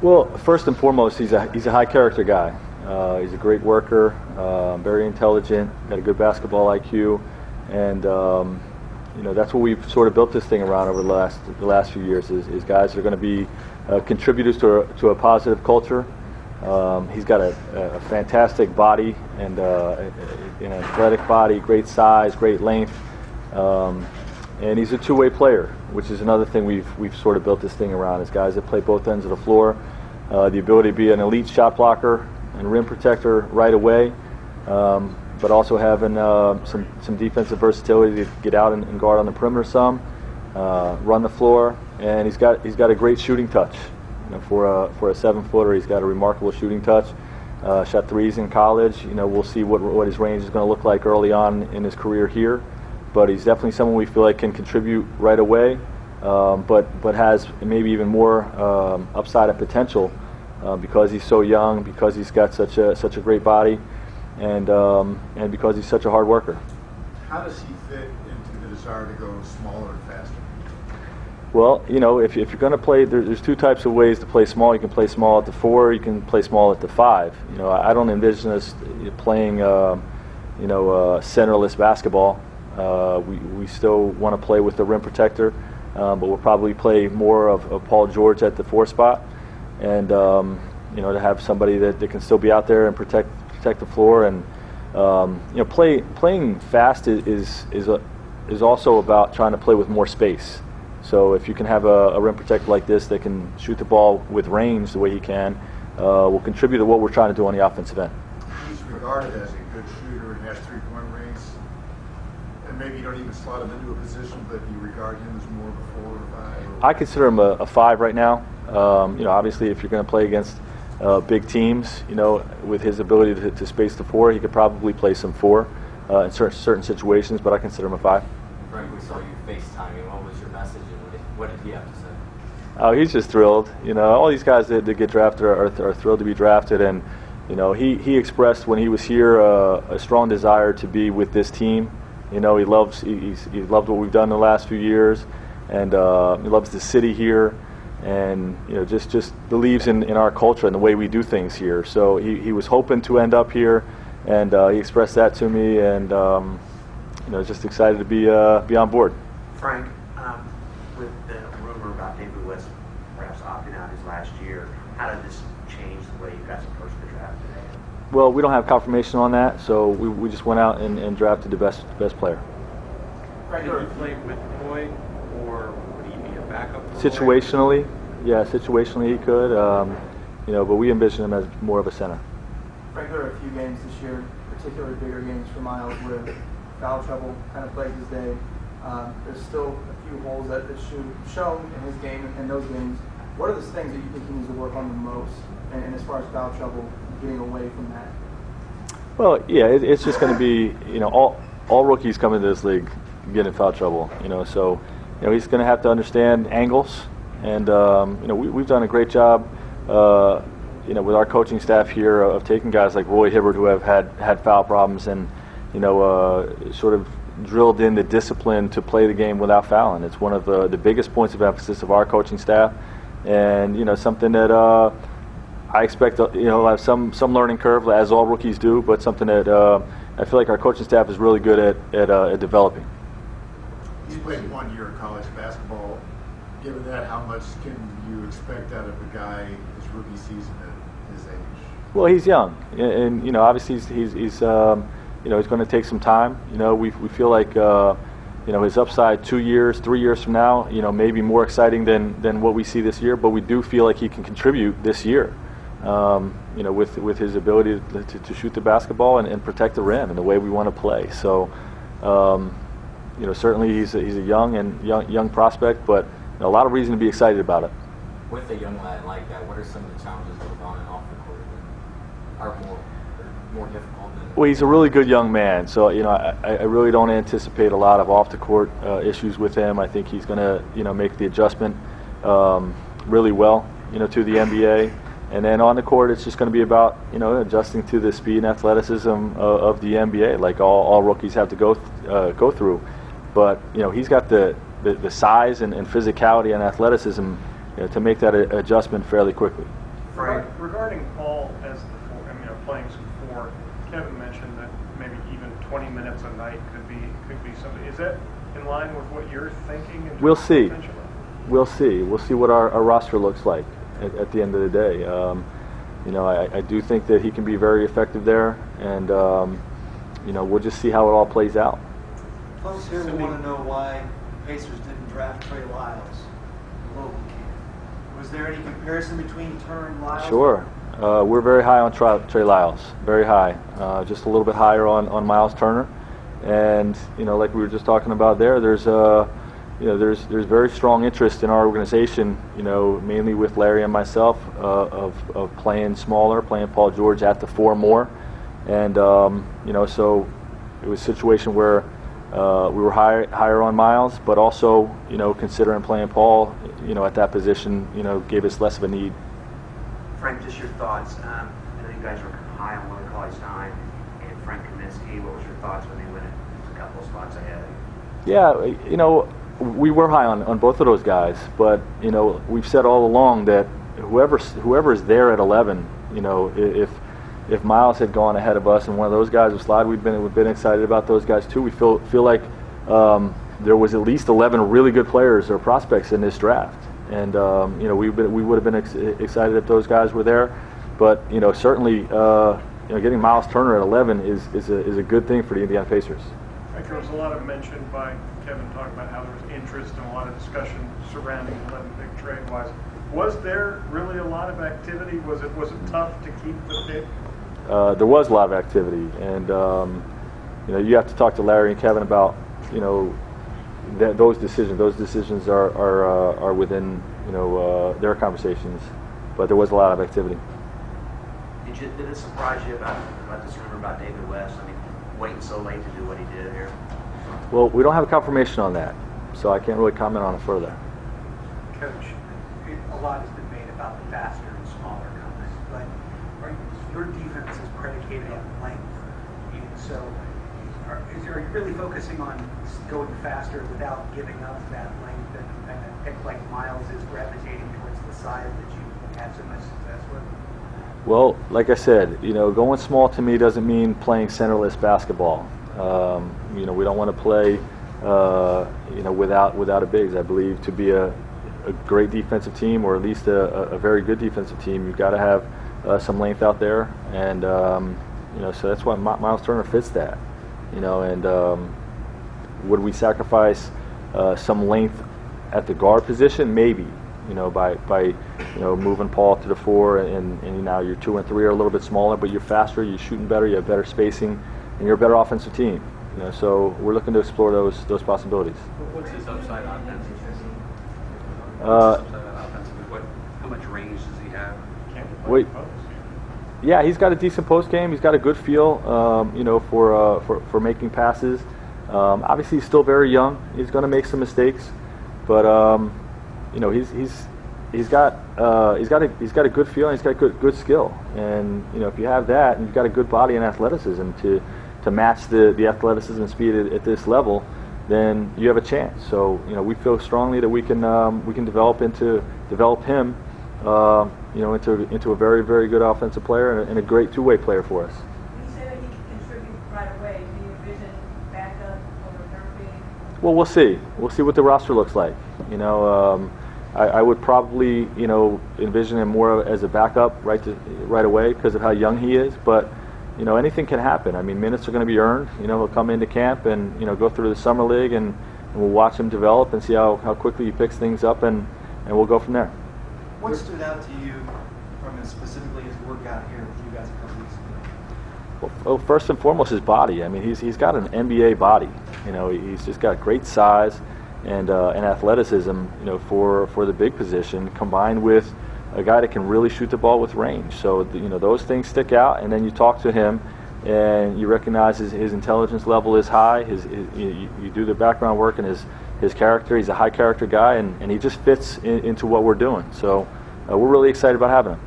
Well, first and foremost, he's a high character guy. He's a great worker, very intelligent, got a good basketball IQ, and that's what we've sort of built this thing around over the last few years. Is guys that are going to be contributors to a positive culture. He's got a fantastic body and an athletic body, great size, great length, and he's a two-way player, which is another thing we've sort of built this thing around. Is guys that play both ends of the floor, the ability to be an elite shot blocker and rim protector right away, but also having some defensive versatility to get out and guard on the perimeter some, run the floor, and he's got a great shooting touch. For a 7-footer, he's got a remarkable shooting touch. Shot threes in college. We'll see what his range is going to look like early on in his career here, but he's definitely someone we feel like can contribute right away, but has maybe even more upside and potential because he's so young, because he's got such a great body, and because he's such a hard worker. How does he fit into the desire to go smaller and faster? Well, if you're going to play, there's two types of ways to play small. You can play small at the 4, you can play small at the 5. I don't envision us playing, centerless basketball. We still want to play with the rim protector, but we'll probably play more of Paul George at the 4 spot, and to have somebody that can still be out there and protect the floor, and playing fast is also about trying to play with more space. So if you can have a rim protector like this that can shoot the ball with range the way he can, will contribute to what we're trying to do on the offensive end. He's regarded as a good shooter and has three-point range, and maybe you don't even slot him into a position, but you regard him as more of a 4 or 5? I consider him a 5 right now. Obviously if you're going to play against big teams, with his ability to space the 4, he could probably play some 4 in certain situations, but I consider him a 5. Frank, we saw you FaceTiming. What was your message, and what did he have to say? Oh, he's just thrilled. All these guys that get drafted are thrilled to be drafted, and he expressed when he was here a strong desire to be with this team. He loved what we've done in the last few years, and he loves the city here, and just believes in our culture and the way we do things here. So he was hoping to end up here, and he expressed that to me, and just excited to be on board. Frank, with the rumor about David West perhaps opting out his last year, how did this change the way you guys approached the draft today? Well, we don't have confirmation on that, so we just went out and drafted the best player. Frank, would you play with Boyd, or would he be a backup? Situationally, he could, but we envision him as more of a center. Frank, there are a few games this year, particularly bigger games for Miles, where foul trouble kind of plagues his day. There's still a few holes that shown in his game and those games. What are the things that you think he needs to work on the most, and as far as foul trouble, getting away from that? Well, yeah, it's just going to be, all rookies come into this league get in foul trouble, so he's going to have to understand angles, and we've done a great job, with our coaching staff here of taking guys like Roy Hibbert who have had foul problems and sort of drilled in the discipline to play the game without fouling. It's one of the biggest points of emphasis of our coaching staff, and something that I expect have some learning curve, as all rookies do, but something that I feel like our coaching staff is really good at developing. He's played 1 year of college basketball. Given that, how much can you expect out of a guy his rookie season at his age? Well, he's young, and obviously he's going to take some time. We feel like his upside 2 years, 3 years from now, may be more exciting than what we see this year. But we do feel like he can contribute this year, with his ability to shoot the basketball and protect the rim and the way we want to play. So, certainly he's a young prospect, but a lot of reason to be excited about it. With a young lad like that, what are some of the challenges both on and off the court that are more difficult than? Well, he's a really good young man, so I really don't anticipate a lot of off the court issues with him. I think he's going to make the adjustment really well to the NBA, and then on the court it's just going to be about adjusting to the speed and athleticism of the NBA, like all rookies have to go through. But he's got the size and physicality and athleticism to make that adjustment fairly quickly. Frank? Regarding Paul as the four, playing some four, Kevin mentioned that maybe even 20 minutes a night could be something. Is that in line with what you're thinking? We'll see. We'll see. We'll see what our roster looks like at the end of the day. I do think that he can be very effective there, and we'll just see how it all plays out. Folks here will want to know why Pacers didn't draft Trey Lyles, the local kid. Was there any comparison between Turner and Lyles? Sure. We're very high on Trey Lyles, very high. Just a little bit higher on Miles Turner, and like we were just talking about there's very strong interest in our organization, mainly with Larry and myself, of playing smaller, playing Paul George at the four more, and so it was a situation where we were higher on Miles, but also considering playing Paul, at that position, gave us less of a need. Frank, just your thoughts. I know you guys were high on Winter College Time and Frank Kaminsky. What was your thoughts when they went a couple of spots ahead? Yeah, we were high on both of those guys, but we've said all along that whoever is there at 11, if Miles had gone ahead of us and one of those guys was slide, we've been excited about those guys too. We feel like there was at least 11 really good players or prospects in this draft, and we would have been excited if those guys were there. But certainly getting Miles Turner at 11 is a good thing for the Indiana Pacers. There was a lot of mention by Kevin talking about how there was interest and a lot of discussion surrounding 11 pick trade-wise. Was there really a lot of activity? Was it tough to keep the pick? There was a lot of activity, and you have to talk to Larry and Kevin about those decisions. Those decisions are within their conversations, but there was a lot of activity. Did it surprise you about this rumor about David West? I mean, waiting so late to do what he did here? Well, we don't have a confirmation on that, so I can't really comment on it further. Coach, a lot has been made about the faster and smaller guys, but your defense is predicated on length. And so, are you really focusing on going faster without giving up that length? And a pick like Miles is gravitating towards the side that you had so much success with? Well, like I said, going small to me doesn't mean playing centerless basketball. We don't want to play, without a bigs. I believe to be a great defensive team, or at least a very good defensive team, you've got to have some length out there, and so that's why Miles Turner fits that. And would we sacrifice some length at the guard position? Maybe. By moving Paul to the four, and now your 2 and 3 are a little bit smaller, but you're faster, you're shooting better, you have better spacing, and you're a better offensive team. So we're looking to explore those possibilities. What's his upside offensively? How much range does he have? Yeah, he's got a decent post game. He's got a good feel, for making passes. Obviously, he's still very young. He's going to make some mistakes, but he's got a good feel, and he's got good skill. And if you have that, and you've got a good body and athleticism to match the athleticism and speed at this level, then you have a chance. So we feel strongly that we can develop him into a very, very good offensive player and a great two-way player for us. You say that he can contribute right away. Do you envision backup or therapy? Well, we'll see. We'll see what the roster looks like. I would probably envision him more as a backup right away because of how young he is. But anything can happen. I mean, minutes are going to be earned. He'll come into camp and go through the summer league, and we'll watch him develop and see how quickly he picks things up, and we'll go from there. What stood out to you from him specifically his workout here with you guys a couple weeks ago? Well, first and foremost, his body. I mean, he's got an NBA body. He's just got great size and athleticism. For the big position, combined with a guy that can really shoot the ball with range. So those things stick out. And then you talk to him, and you recognize his intelligence level is high. You do the background work and his character. He's a high character guy, and he just fits into what we're doing. So we're really excited about having him.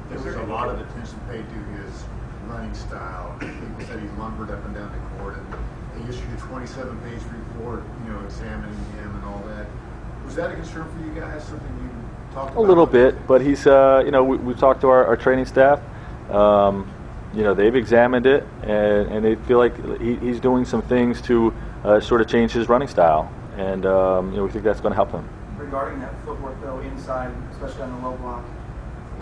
There was a lot of attention paid to his running style. People said he lumbered up and down the court, and they issued a 27-page report, examining him and all that. Was that a concern for you guys? Something you talked A about little it? bit, but he's, you know, we've talked to our training staff. You know, they've examined it, and they feel like he's doing some things to sort of change his running style, and you know, we think that's going to help him. Regarding that footwork, though, inside, especially on the low block,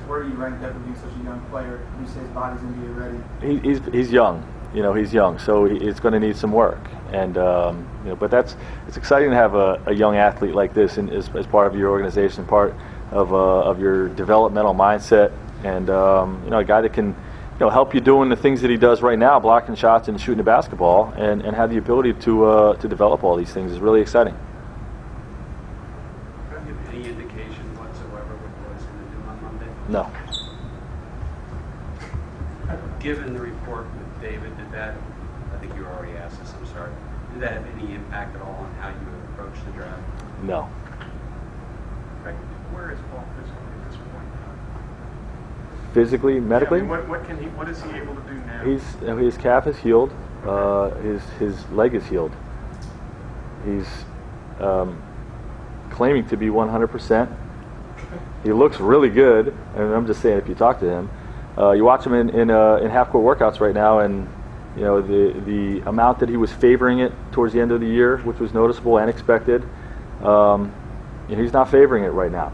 where do you rank that with being such a young player? You say his body's NBA ready. He's young, you know, he's young, so it's going to need some work, and you know, but it's exciting to have a young athlete like this as part of your organization, part of your developmental mindset, and you know, a guy that can, you know, help you doing the things that he does right now, blocking shots and shooting the basketball, and have the ability to develop all these things is really exciting. Do you have any indication whatsoever what Roy's going to do on Monday? No. Given the report with David, did that, I think you already asked this, I'm sorry, did that have any impact at all on how you would approach the draft? No. Right. Where is Paul physically at this point? Physically, medically, Yeah, I mean, what is he able to do now? his calf is healed. His leg is healed. He's claiming to be 100%. He looks really good, and I'm just saying, if you talk to him, you watch him in half-court workouts right now, and you know the amount that he was favoring it towards the end of the year, which was noticeable and expected. He's not favoring it right now.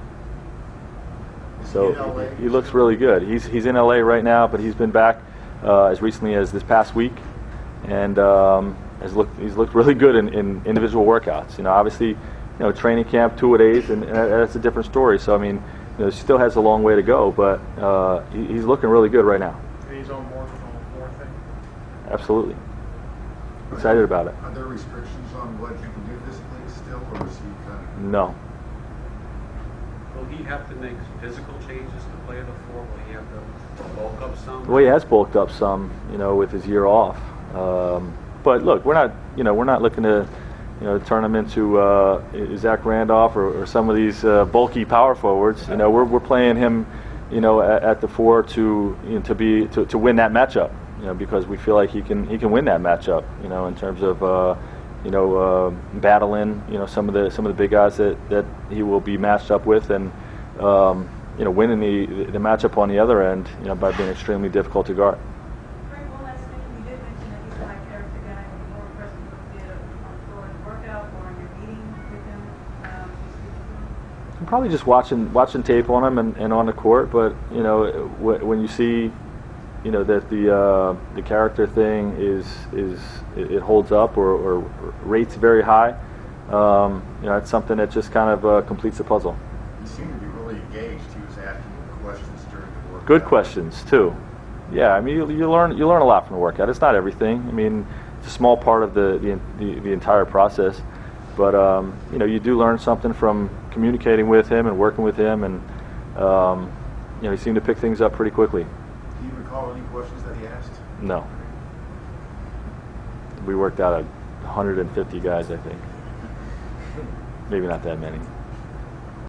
So he looks really good. He's in LA right now, but he's been back as recently as this past week, and he's looked really good in individual workouts. You know, obviously, you know, training camp 2-a-days, and that's a different story. So I mean, you know, he still has a long way to go, but he's looking really good right now. And he's on board with the whole floor thing? Absolutely. Excited about it. Are there restrictions on what you can do physically still, or is he kind of? No. Will he have to make physical changes to play the floor? Will he have to bulk up some? Well, he has bulked up some, you know, with his year off. But look, we're not looking to, you know, turn him into Zach Randolph or some of these bulky power forwards. You know, we're playing him, you know, at the 4 to win that matchup. You know, because we feel like he can win that matchup. You know, in terms of battling, you know, some of the big guys that he will be matched up with, and you know, winning the matchup on the other end, you know, by being extremely difficult to guard. Frank, one last thing. You did mention that he's a high character guy, and you're more impressed with the on the floor in the workout or in your meeting with him. Do you speak to him? I'm probably just watching tape on him and on the court, but you know, when you see, you know, that the character thing it holds up or rates very high, you know, it's something that just kind of completes the puzzle. He seemed to be really engaged. He was asking questions during the workout. Good questions too. Yeah, I mean, you learn a lot from the workout. It's not everything. I mean, it's a small part of the entire process, but you know, you do learn something from communicating with him and working with him, and you know, he seemed to pick things up pretty quickly. Do you recall any questions that he asked? No. We worked out 150 guys, I think. Maybe not that many.